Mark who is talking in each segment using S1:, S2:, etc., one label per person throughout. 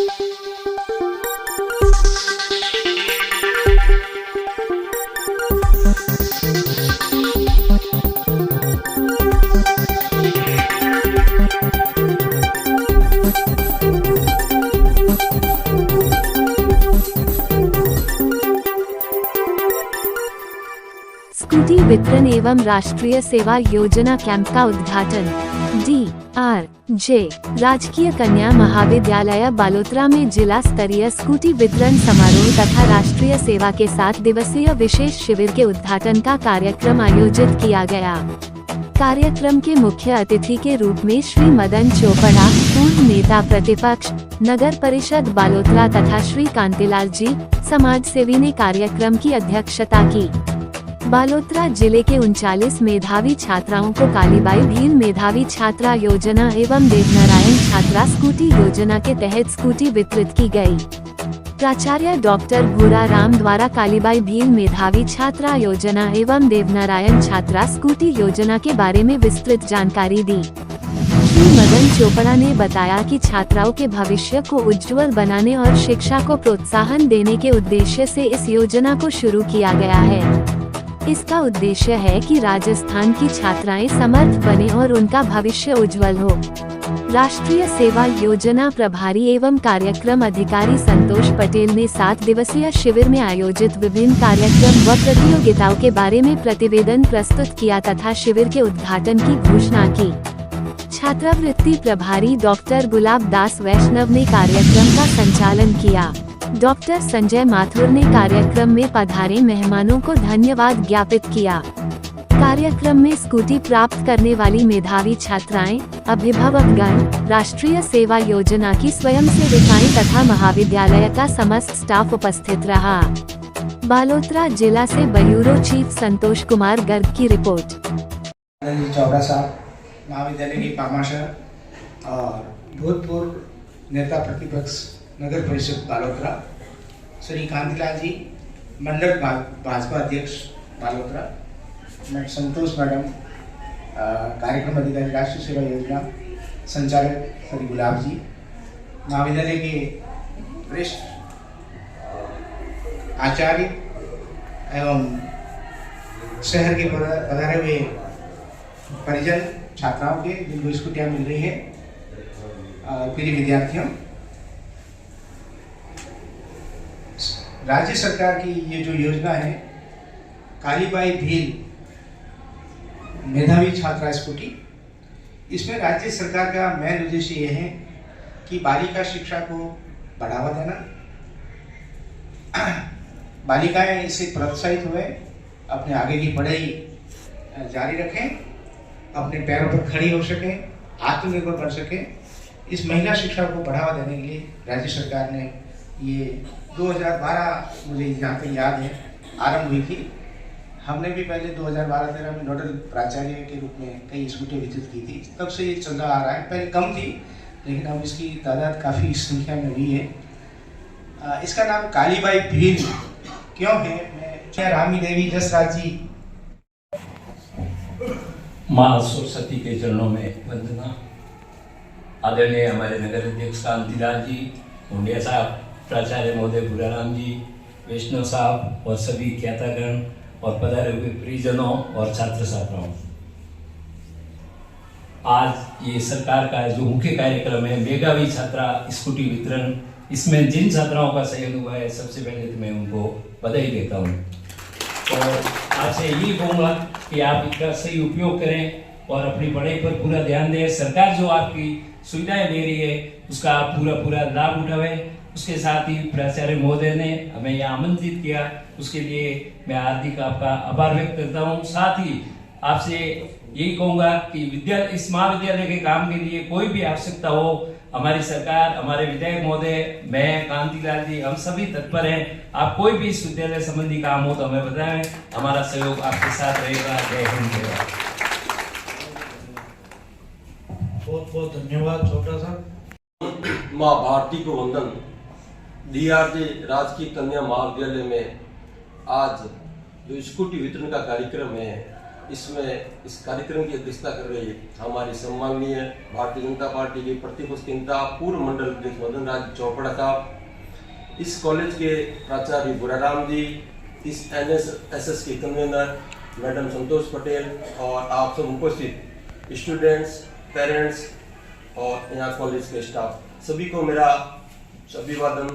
S1: Scooty वितरण एवं राष्ट्रीय सेवा योजना कैंप का उद्घाटन DRJ राजकीय कन्या महाविद्यालय बालोतरा में जिला स्तरीय स्कूटी वितरण समारोह तथा राष्ट्रीय सेवा के 7 दिवसीय विशेष शिविर के उद्घाटन का कार्यक्रम आयोजित किया गया। कार्यक्रम के मुख्य अतिथि के रूप में श्री मदन चोपड़ा, पूर्व नेता प्रतिपक्ष, नगर परिषद बालोतरा तथा श्री कांतिलाल जी, समाज सेवी ने कार्यक्रम की अध्यक्षता की। बालोतरा जिले के 39 मेधावी छात्राओं को कालीबाई भील मेधावी छात्रा योजना एवं देवनारायण छात्रा स्कूटी योजना के तहत स्कूटी वितरित की गई। प्राचार्य डॉक्टर भूरा राम द्वारा कालीबाई भील मेधावी छात्रा योजना एवं देवनारायण छात्रा स्कूटी योजना के बारे में विस्तृत जानकारी दी। श्री मदन चोपड़ा ने बताया कि छात्राओं के भविष्य को उज्जवल बनाने और शिक्षा को प्रोत्साहन देने के उद्देश्य से इस योजना को शुरू किया गया है। इसका उद्देश्य है कि राजस्थान की छात्राएं समर्थ बने और उनका भविष्य उज्जवल हो। राष्ट्रीय सेवा योजना प्रभारी एवं कार्यक्रम अधिकारी संतोष पटेल ने 7 दिवसीय शिविर में आयोजित विभिन्न कार्यक्रम व प्रतियोगिताओं के बारे में प्रतिवेदन प्रस्तुत किया तथा शिविर के उद्घाटन की घोषणा की। छात्रवृत्ति प्रभारी डॉक्टर गुलाब दास वैष्णव ने कार्यक्रम का संचालन किया। डॉक्टर संजय माथुर ने कार्यक्रम में पधारे मेहमानों को धन्यवाद ज्ञापित किया। कार्यक्रम में स्कूटी प्राप्त करने वाली मेधावी छात्राएं, अभिभावकगण, राष्ट्रीय सेवा योजना की स्वयंसेविकाएं तथा महाविद्यालय का समस्त स्टाफ उपस्थित रहा। बालोतरा जिला से ब्यूरो चीफ संतोष कुमार गर्ग की रिपोर्ट।
S2: चौड़ा साहब महाविद्यालय की पामाशर और भूतपूर्व नेता प्रतिपक्ष नगर परिषद बालोतरा, श्री कांतिलाल जी मंडल भाजपा अध्यक्ष बालोतरा, संतोष मैडम कार्यक्रम अधिकारी राष्ट्रीय सेवा योजना संचालक श्री गुलाब जी, महाविद्यालय के वरिष्ठ आचार्य एवं शहर के पधारे हुए परिजन छात्राओं के जिनको स्कूटियाँ मिल रही है, प्रिय विद्यार्थियों, राज्य सरकार की ये जो योजना है कालीबाई भील मेधावी छात्रा स्कूटी, इसमें राज्य सरकार का मेन उद्देश्य ये है कि बालिका शिक्षा को बढ़ावा देना, बालिकाएं इससे प्रोत्साहित हुए अपने आगे की पढ़ाई जारी रखें, अपने पैरों पर खड़ी हो सकें, आत्मनिर्भर बन सकें। इस महिला शिक्षा को बढ़ावा देने के लिए राज्य सरकार ने ये 2012 मुझे जहाँ तक याद है आरंभ हुई थी। हमने भी पहले 2012-13 में नोडल प्राचार्य के रूप में कई स्कूटी वितरित की थी। तब से ये चल रहा आ रहा है, पहले कम थी लेकिन अब इसकी तादाद काफ़ी संख्या में हुई है। इसका नाम कालीबाई भील क्यों है? मैं रामी देवी जसराज जी,
S3: माँ सरस्वती के चरणों में वंदना। आदरणीय हमारे नगर अध्यक्ष कांतिलाल जी, मुंडिया साहब, प्राचार्य महोदय भूराराम जी, वैष्णव साहब और सभी ख्यातागण और पधारे हुए परिजनों और छात्र छात्राओं, आज ये सरकार का जो मुख्य कार्यक्रम है मेधावी छात्रा स्कूटी वितरण, इसमें जिन छात्राओं का सहयोग हुआ है सबसे पहले तो मैं उनको बधाई देता हूँ और आपसे यही कहूँगा कि आप इसका सही उपयोग करें और अपनी पढ़ाई पर पूरा ध्यान दें। सरकार जो आपकी सुविधाएं दे रही है उसका आप पूरा लाभ उठावें। उसके साथ ही प्राचार्य महोदय ने हमें यहाँ आमंत्रित किया, उसके लिए मैं हार्दिक आपका आभार व्यक्त करता हूँ। साथ ही आपसे यही कहूँगा कि इस महाविद्यालय के काम के लिए कोई भी आवश्यकता हो, हमारी सरकार, हमारे विधायक महोदय, मैं, कांतिलाल जी, हम सभी तत्पर हैं। आप कोई भी इस विद्यालय संबंधी काम हो तो हमें बताएं, हमारा सहयोग आपके साथ रहेगा। जय हिंद।
S4: बहुत बहुत धन्यवाद। छोटा सा
S5: माँ भारती को वंदन। DRJ राजकीय कन्या महाविद्यालय में आज जो स्कूटी वितरण का कार्यक्रम है इसमें इस कार्यक्रम की अध्यक्षता कर रही हमारी सम्माननीय भारतीय जनता पार्टी के प्रतिपक्ष नेता पूर्व मंडल अध्यक्ष मदन राज चौपड़ा साहब, इस कॉलेज के प्राचार्य बुराराम जी, इस NSS के कन्वीनर मैडम संतोष पटेल और आप सब उपस्थित स्टूडेंट्स, पेरेंट्स और यहाँ कॉलेज के स्टाफ, सभी को मेरा अभिवादन।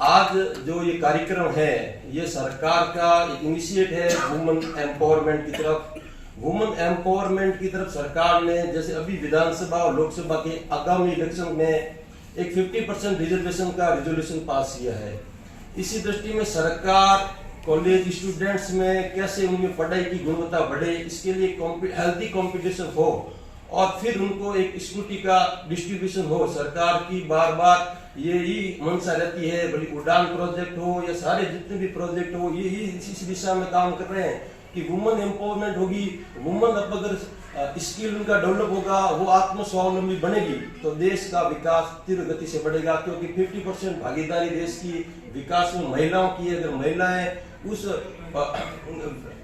S5: आज जो ये कार्यक्रम है ये सरकार का एक इनिशिएट है वुमेन एम्पावरमेंट की तरफ। वुमेन एम्पावरमेंट की तरफ सरकार ने जैसे अभी विधानसभा और लोकसभा के आगामी इलेक्शन में एक 50% रिजर्वेशन का रिजोल्यूशन पास किया है। इसी दृष्टि में सरकार कॉलेज स्टूडेंट्स में कैसे उनकी पढ़ाई की गुणवत्ता बढ़े, इसके लिए हेल्दी कंपटीशन हो और फिर उनको एक स्कूटी का डिस्ट्रीब्यूशन हो। सरकार की बार बार यही मंशा रहती है, बड़ी उड़ान प्रोजेक्ट हो या सारे जितने भी प्रोजेक्ट हो, यही इस दिशा में काम कर रहे हैं कि वुमेन एम्पावरमेंट होगी, वुमेन अब अगर स्किल उनका डेवलप होगा, वो आत्मस्वावलंबी बनेगी तो देश का विकास तीव्र गति से बढ़ेगा। क्योंकि 50% भागीदारी देश की विकास में महिलाओं की है। अगर महिलाएं उस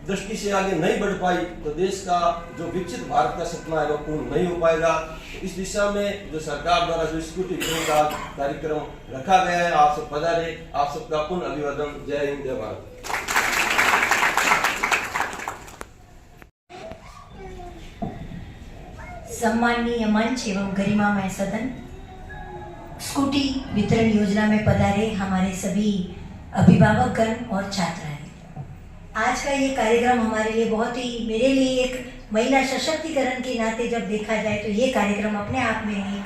S5: दृष्टि से आगे नहीं बढ़ पाई तो देश का जो विकसित भारत का सपना है वो पूर्ण नहीं हो पाएगा। इस दिशा में जो सरकार द्वारा जो स्कूटी वितरण का कार्यक्रम रखा गया है, आप सब पधारे, आप सबका पुनः अभिवादन। जय हिंद, जय भारत।
S6: सम्माननीय मंच एवं गरिमामय सदन, स्कूटी वितरण योजना में पधारे हमारे सभी अभिभावकगण और छात्राएं, आज का ये कार्यक्रम हमारे लिए बहुत ही, मेरे लिए एक महिला सशक्तिकरण के नाते जब देखा जाए तो ये कार्यक्रम अपने आप में एक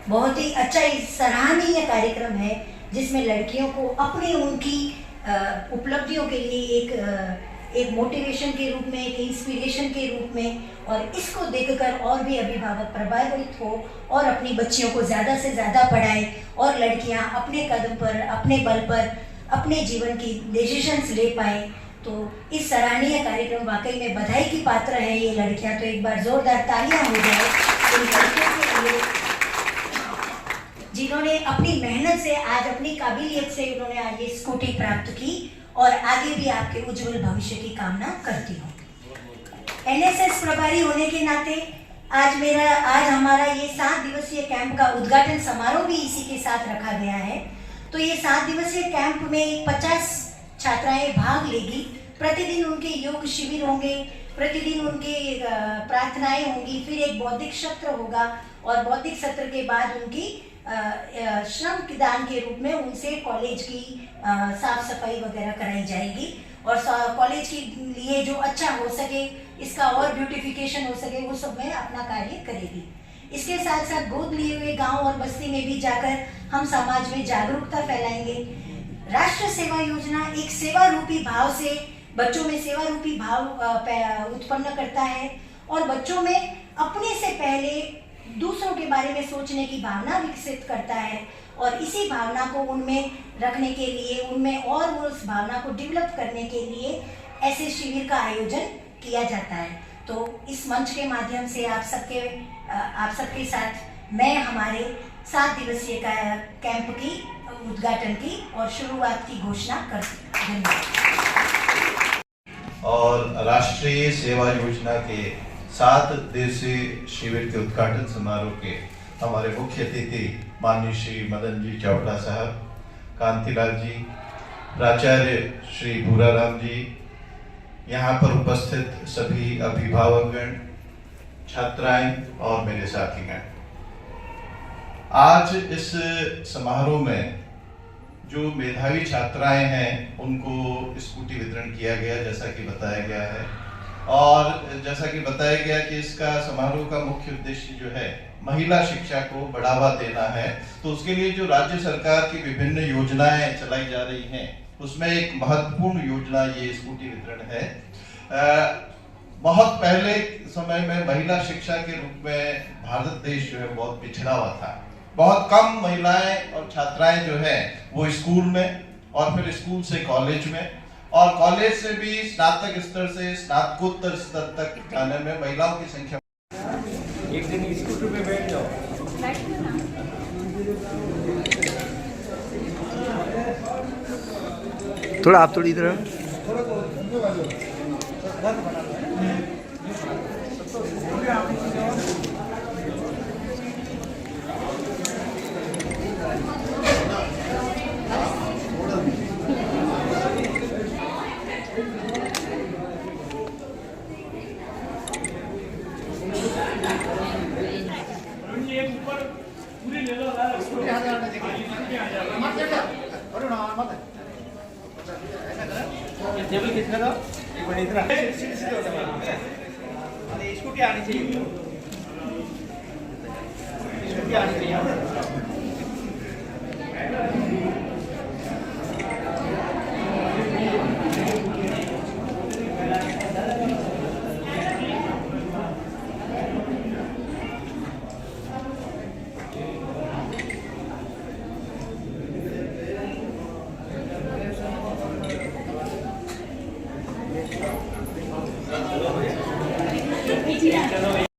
S6: बहुत ही अच्छा, सराहनीय कार्यक्रम है जिसमें लड़कियों को अपनी उनकी उपलब्धियों के लिए एक मोटिवेशन के रूप में, एक इंस्पिरेशन के रूप में, और इसको देखकर और भी अभिभावक प्रभावित हो और अपनी बच्चियों को ज़्यादा से ज़्यादा पढ़ाएं और लड़कियां अपने कदम पर, अपने बल पर अपने जीवन की डिसीजंस ले पाए। तो इस सराहनीय कार्यक्रम वाकई में बधाई की पात्र है ये लड़कियां। तो एक बार जोरदार तालियां हो जाए इन लड़कियों के लिए जिन्होंने अपनी मेहनत से, आज अपनी काबिलियत से उन्होंने आज ये स्कूटी प्राप्त की और आगे भी आपके उज्जवल भविष्य की कामना करती हूँ। NSS प्रभारी होने के नाते आज हमारा ये 7 दिवसीय कैंप का उद्घाटन समारोह भी इसी के साथ रखा गया है। तो ये 7 दिवसीय कैंप में 50 छात्राएं भाग लेगी। प्रतिदिन उनके योग शिविर होंगे, प्रतिदिन उनके प्रार्थनाएं होंगी, फिर एक बौद्धिक सत्र होगा और बौद्धिक सत्र के बाद उनकी श्रम दान के रूप में उनसे कॉलेज की साफ सफाई वगैरह कराई जाएगी और कॉलेज के लिए जो अच्छा हो सके, इसका और ब्यूटिफिकेशन हो सके, वो सब में अपना कार्य करेगी। इसके साथ साथ गोद लिए हुए गांव और बस्ती में भी जाकर हम समाज में जागरूकता फैलाएंगे। राष्ट्र सेवा योजना एक सेवा रूपी भाव से बच्चों में सेवा रूपी भाव उत्पन्न करता है और बच्चों में अपने से पहले दूसरों के बारे में सोचने की भावना विकसित करता है और इसी भावना को उनमें रखने के लिए, उनमें और उस भावना को डेवलप करने के लिए ऐसे शिविर का आयोजन किया जाता है। तो इस मंच के माध्यम से आप सबके साथ मैं हमारे 7 दिवसीय कैंप की उद्घाटन की और शुरुआत की घोषणा करती हूँ। धन्यवाद।
S7: और राष्ट्रीय सेवा योजना के 7 दिवसीय शिविर के उद्घाटन समारोह के हमारे मुख्य अतिथि माननीय श्री मदन जी चौपड़ा साहब, कांतिलाल जी, प्राचार्य श्री भूराराम जी, यहाँ पर उपस्थित सभी अभिभावकगण, छात्राएं और मेरे साथीगण, आज इस समारोह में जो मेधावी छात्राएं हैं उनको स्कूटी वितरण किया गया जैसा कि बताया गया है। और जैसा कि बताया गया कि इसका समारोह का मुख्य उद्देश्य जो है महिला शिक्षा को बढ़ावा देना है। तो उसके लिए जो राज्य सरकार की विभिन्न योजनाएं चलाई जा रही हैं उसमें एक महत्वपूर्ण योजना ये स्कूटी वितरण है। बहुत पहले समय में महिला शिक्षा के रूप में भारत देश जो है बहुत पिछड़ा हुआ था। बहुत कम महिलाएं और छात्राएं जो है वो स्कूल में और फिर स्कूल से कॉलेज में और कॉलेज से भी स्नातक स्तर से स्नातकोत्तर स्तर तक जाने में महिलाओं की संख्या।
S3: एक दिन स्कूटर पे बैठ जाओ।
S8: थोड़ा आप थोड़ी इधर।
S2: टेबल किसका था एक मिनट इधर सीधे होता है स्कूटी आनी चाहिए स्कूटी आनी चाहिए